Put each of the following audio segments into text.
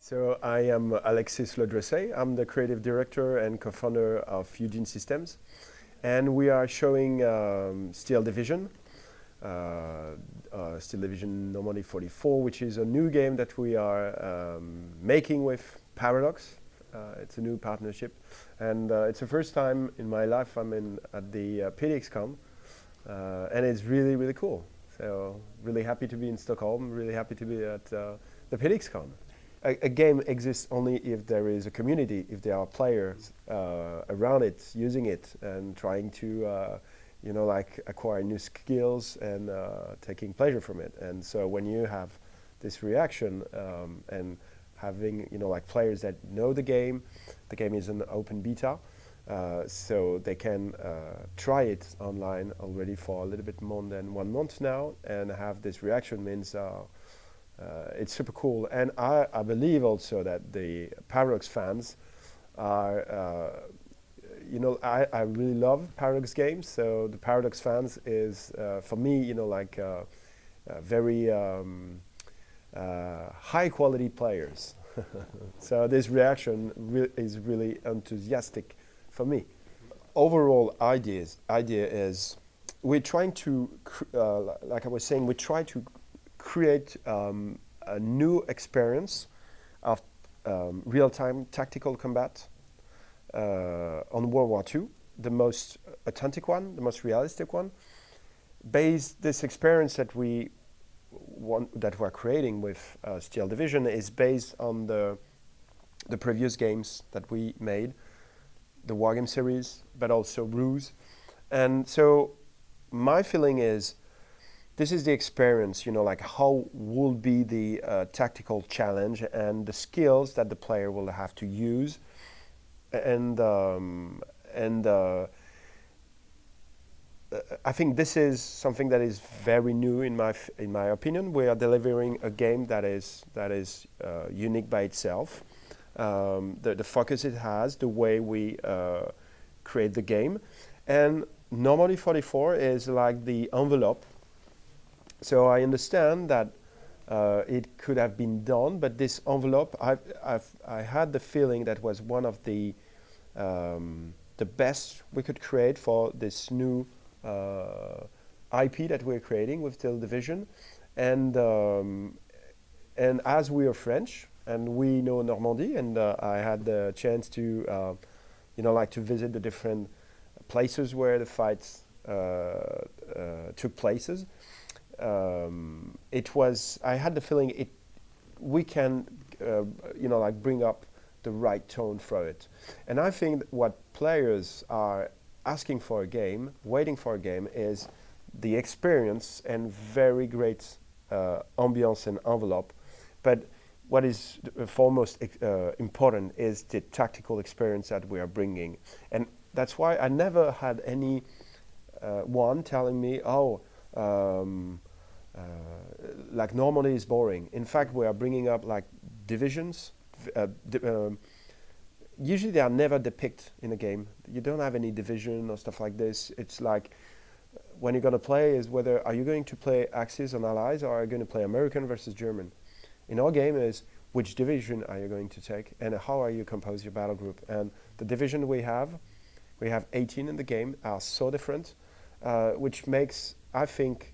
So I am Alexis Le Dressay. I'm the creative director and co-founder of Eugen Systems. And we are showing Steel Division, Steel Division Normandy 44, which is a new game that we are making with Paradox. It's a new partnership. And it's the first time in my life I'm at the PDXCON. And it's really, really cool. So really happy to be in Stockholm, really happy to be at the PDXCON. A game exists only if there is a community, if there are players around it, using it, and trying to, acquire new skills and taking pleasure from it. And so when you have this reaction and having, players that know the game is an open beta, so they can try it online already for a little bit more than 1 month now, and have this reaction means it's super cool. And I believe also that the Paradox fans are, I really love Paradox games. So the Paradox fans is, for me, very high quality players. So this reaction is really enthusiastic for me. Overall idea is we're trying to, like I was saying, we try to create a new experience of real-time tactical combat on World War II, the most authentic one, the most realistic one. This experience that we're creating with Steel Division is based on the previous games that we made, the Wargame series, but also Ruse. And so my feeling is, this is the experience, how will be the tactical challenge and the skills that the player will have to use. And I think this is something that is very new in my opinion. We are delivering a game that is unique by itself. The focus it has, the way we create the game. And Normandy 44 is like the envelope. So I understand that it could have been done, but this envelope, I had the feeling that was one of the best we could create for this new IP that we're creating with Steel Division. And as we are French and we know Normandy, and I had the chance to, to visit the different places where the fights took places. I had the feeling we can, bring up the right tone for it. And I think that what players are asking for a game, waiting for a game, is the experience and very great ambiance and envelope. But what is foremost important is the tactical experience that we are bringing. And that's why I never had any one telling me, like Normandy is boring. In fact, we are bringing up like divisions. Usually they are never depicted in a game. You don't have any division or stuff like this. It's like when you're going to play is whether are you going to play Axis and Allies or are you going to play American versus German. In our game is which division are you going to take and how are you compose your battle group. And the division we have 18 in the game, are so different, which makes, I think,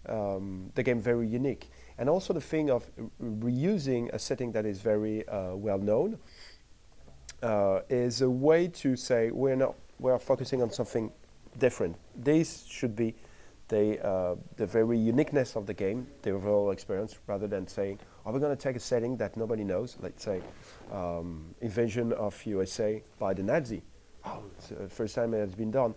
the game very unique. And also the thing of reusing a setting that is very well known is a way to say we're focusing on something different. This should be the very uniqueness of the game, the overall experience, rather than saying, are we going to take a setting that nobody knows, let's say invasion of USA by the Nazi. Oh, it's the first time it has been done.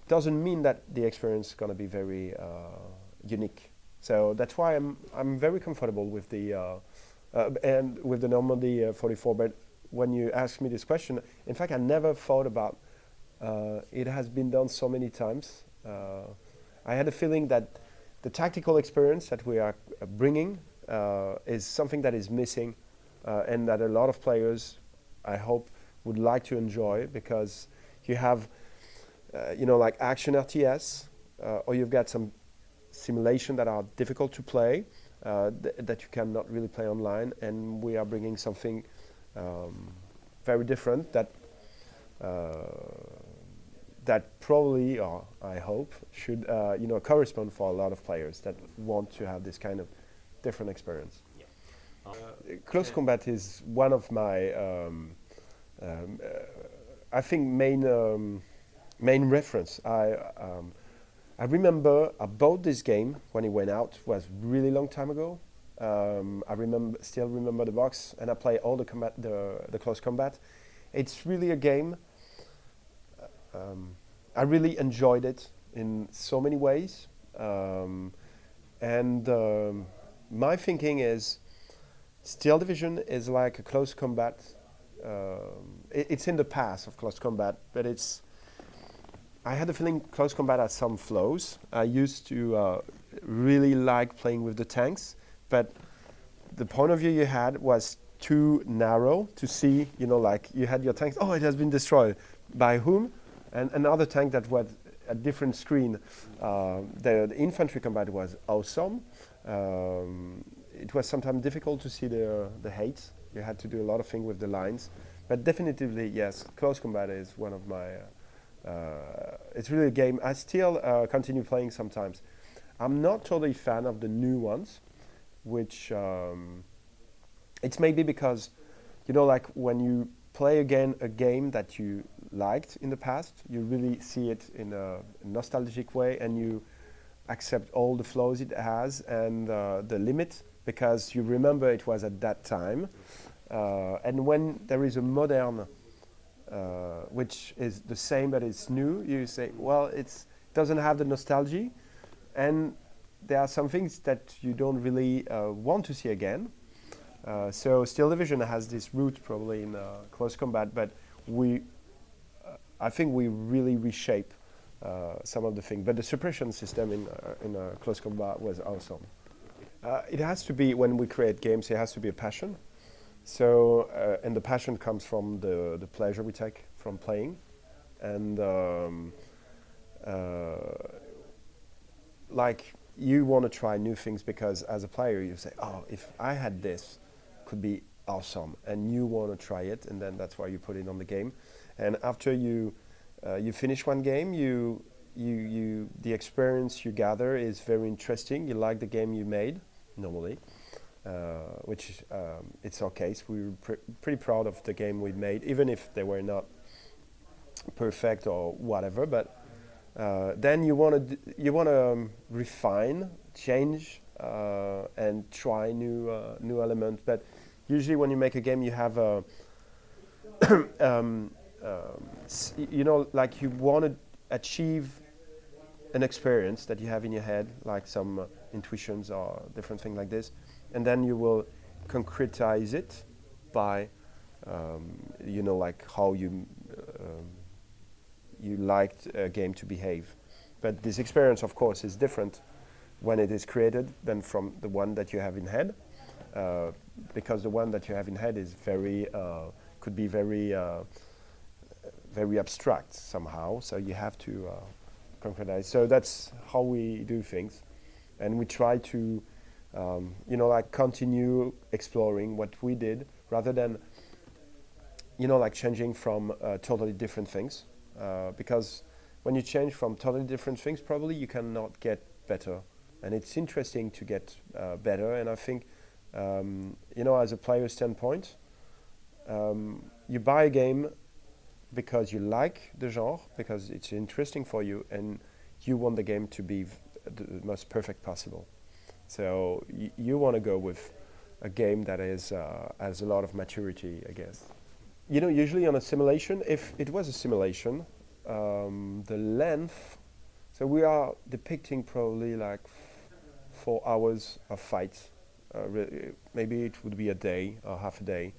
Doesn't mean that the experience is going to be very unique. So that's why I'm very comfortable with the and with the Normandy 44. But when you ask me this question, in fact, I never thought about it has been done so many times. I had a feeling that the tactical experience that we are bringing is something that is missing, and that a lot of players, I hope, would like to enjoy, because you have, like action RTS, or you've got some simulation that are difficult to play, that you cannot really play online, and we are bringing something very different that that probably, or I hope, should correspond for a lot of players that want to have this kind of different experience. Close combat is one of my, I think, main reference. I remember I bought this game when it went out. It was really long time ago. I still remember the box, and I play all the combat, the close combat. It's really a game. I really enjoyed it in so many ways, and my thinking is, Steel Division is like a close combat. It's in the past of close combat, but I had the feeling close combat has some flaws. I used to really like playing with the tanks, but the point of view you had was too narrow to see, like you had your tanks, oh, it has been destroyed. By whom? And another tank that was a different screen. The infantry combat was awesome. It was sometimes difficult to see the hate. You had to do a lot of things with the lines. But definitively, yes, close combat is one of my... it's really a game. I still continue playing sometimes. I'm not totally a fan of the new ones, which it's maybe because, like when you play again a game that you liked in the past, you really see it in a nostalgic way, and you accept all the flaws it has and the limit, because you remember it was at that time. And when there is a modern, which is the same but it's new, you say, well, it doesn't have the nostalgia, and there are some things that you don't really want to see again. So Steel Division has this root probably in close combat, but I think we really reshape some of the things. But the suppression system in close combat was awesome. It has to be, when we create games, it has to be a passion. So, and the passion comes from the pleasure we take from playing. And like, you want to try new things because as a player you say, oh, if I had this, could be awesome, and you want to try it, and then that's why you put it on the game. And after you finish one game, the experience you gather is very interesting. You like the game you made normally, which it's our case. We were pretty proud of the game we made, even if they were not perfect or whatever. But then you want to refine, change, and try new elements. But usually, when you make a game, you have a like you want to achieve an experience that you have in your head, like some intuitions or different things like this, and then you will concretize it by, like how you liked a game to behave. But this experience, of course, is different when it is created than from the one that you have in head, because the one that you have in head is could be very abstract somehow. So you have to concretize. So that's how we do things, and we try to, like continue exploring what we did rather than, like changing from totally different things, because when you change from totally different things, probably you cannot get better. And it's interesting to get better. And I think, as a player standpoint, you buy a game because you like the genre, because it's interesting for you, and you want the game to be the most perfect possible. So you want to go with a game that has a lot of maturity, I guess. Usually on a simulation, if it was a simulation, the length, so we are depicting probably like 4 hours of fight. Maybe it would be a day or half a day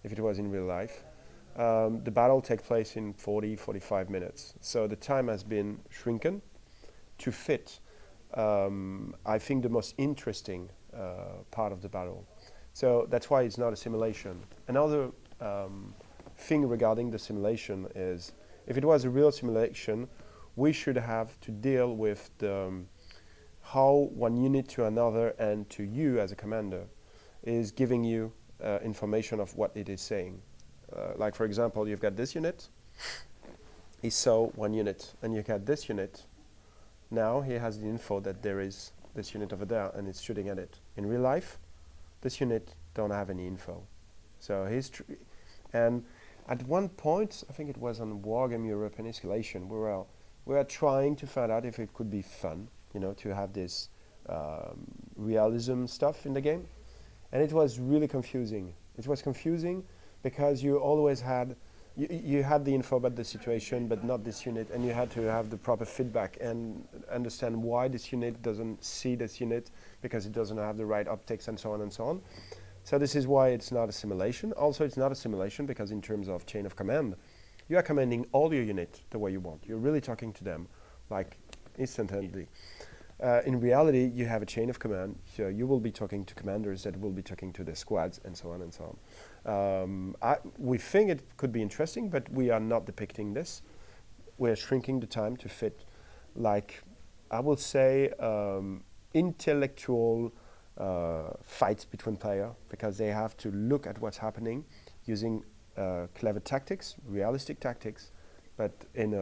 if it was in real life. The battle takes place in 45 minutes. So the time has been shrunken to fit, I think, the most interesting part of the battle. So that's why it's not a simulation. Another thing regarding the simulation is, if it was a real simulation, we should have to deal with how one unit to another and to you as a commander is giving you information of what it is saying. Like for example, you've got this unit, he saw one unit, and you got this unit. Now he has the info that there is this unit over there and it's shooting at it. In real life, this unit don't have any info. So and at one point, I think it was on Wargame Europe and Escalation, we were trying to find out if it could be fun, you know, to have this realism stuff in the game. And it was really confusing. It was confusing because you always had you had the info about the situation, but not this unit, and you had to have the proper feedback and understand why this unit doesn't see this unit because it doesn't have the right optics and so on and so on. So this is why it's not a simulation. Also, it's not a simulation because in terms of chain of command, you are commanding all your unit the way you want. You're really talking to them like instantly. In reality, you have a chain of command, so you will be talking to commanders that will be talking to the squads and so on and so on. We think it could be interesting, but we are not depicting this. We're shrinking the time to fit, like, I will say, intellectual fights between players, because they have to look at what's happening using clever tactics, realistic tactics, but in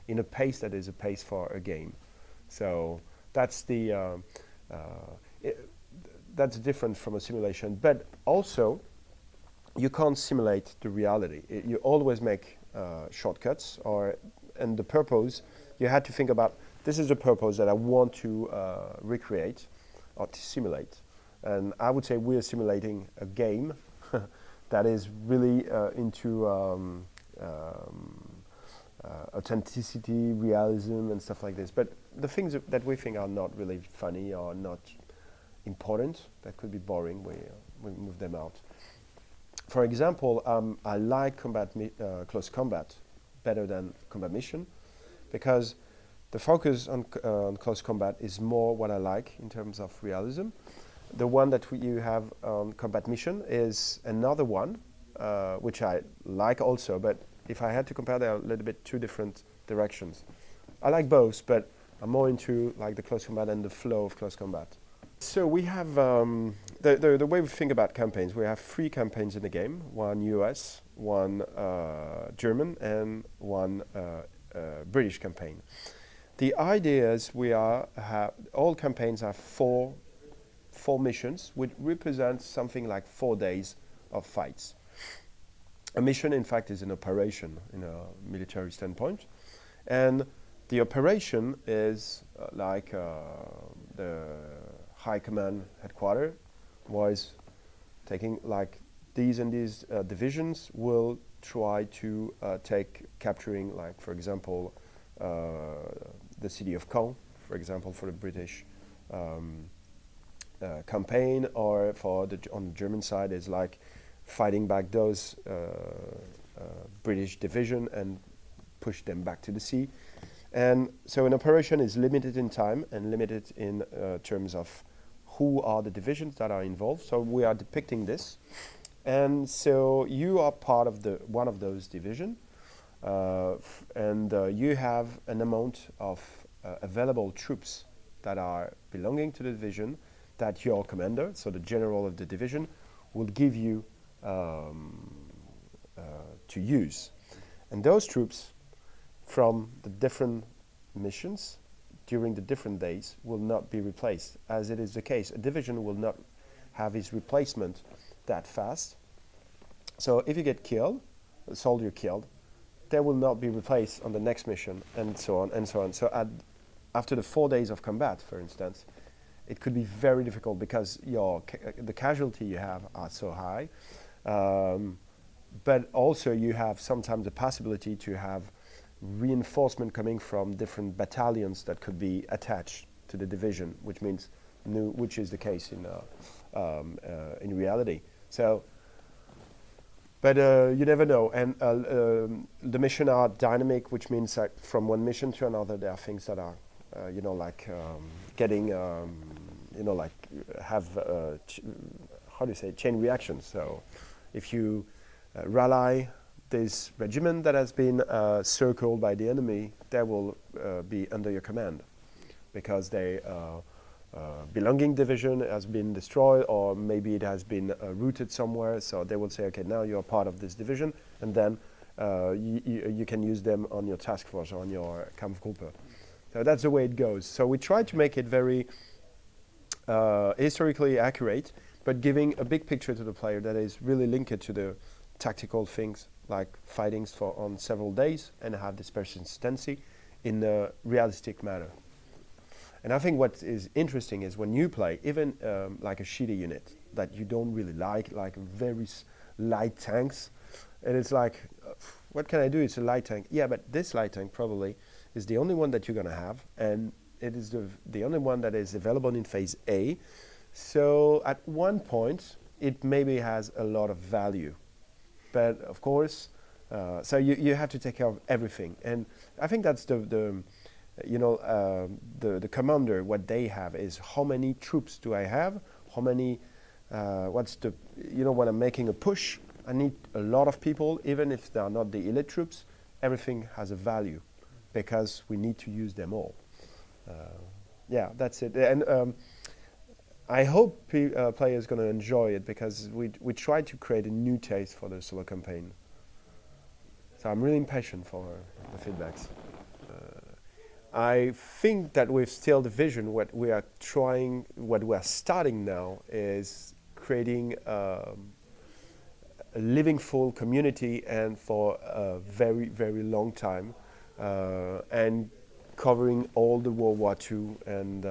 a pace that is a pace for a game. So that's that's different from a simulation. But also, you can't simulate the reality. You always make shortcuts, and the purpose, you had to think about, this is the purpose that I want to recreate or to simulate. And I would say we're simulating a game that is really into authenticity, realism, and stuff like this. But the things that we think are not really funny or not important, that could be boring, we move them out. For example, I like close combat better than combat mission, because the focus on close combat is more what I like in terms of realism. The one that you have on combat mission is another one, which I like also, but if I had to compare, they are a little bit two different directions. I like both, but I'm more into like the close combat and the flow of close combat. So we have, the way we think about campaigns, we have 3 campaigns in the game, one US, one German, and one British campaign. The idea is all campaigns have four missions, which represent something like 4 days of fights. A mission, in fact, is an operation in a military standpoint. And the operation is like the High Command headquarters was taking like these and these divisions will try to capturing, like, for example, the city of Caen, for example, for the British campaign, or on the German side is like fighting back those British division and push them back to the sea. And so an operation is limited in time and limited in terms of who are the divisions that are involved. So we are depicting this. And so you are part of one of those divisions, and you have an amount of available troops that are belonging to the division that your commander, so the general of the division, will give you to use. And those troops from the different missions during the different days will not be replaced, as it is the case. A division will not have its replacement that fast. So if you get killed, a soldier killed, they will not be replaced on the next mission, and so on and so on. So after the 4 days of combat, for instance, it could be very difficult because the casualty you have are so high. But also you have sometimes the possibility to have reinforcement coming from different battalions that could be attached to the division, which is the case in reality. So, but you never know. And the missions are dynamic, which means that from one mission to another, there are things that are, getting, have how do you say, chain reactions. So, if you rally this regiment that has been circled by the enemy, they will be under your command. because they belonging division has been destroyed, or maybe it has been rooted somewhere. So they will say, okay, now you're part of this division, and then you can use them on your task force or on your Kampfgruppe. So that's the way it goes. So we try to make it very historically accurate, but giving a big picture to the player that is really linked to the tactical things, like fightings for on several days, and have this persistency in a realistic manner. And I think what is interesting is when you play, even like a shitty unit that you don't really like very light tanks, and it's like, what can I do? It's a light tank. Yeah, but this light tank probably is the only one that you're going to have, and it is the only one that is available in phase A. So at one point, it maybe has a lot of value. But of course, so you have to take care of everything. And I think that's the commander, what they have is how many troops do I have? How many, what's the, when I'm making a push, I need a lot of people, even if they are not the elite troops, everything has a value because we need to use them all. Yeah, that's it. And I hope players are going to enjoy it because we try to create a new taste for the solo campaign. So I'm really impatient for the feedbacks. I think that with still the vision, what we are starting now is creating a living full community and for a very, very long time, and covering all the World War II, and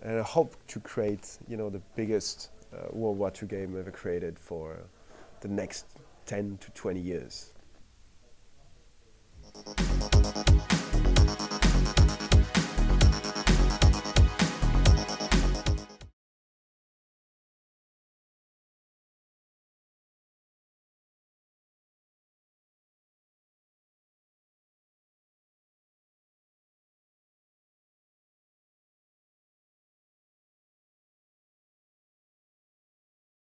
I hope to create, the biggest World War II game ever created for the next 10 to 20 years.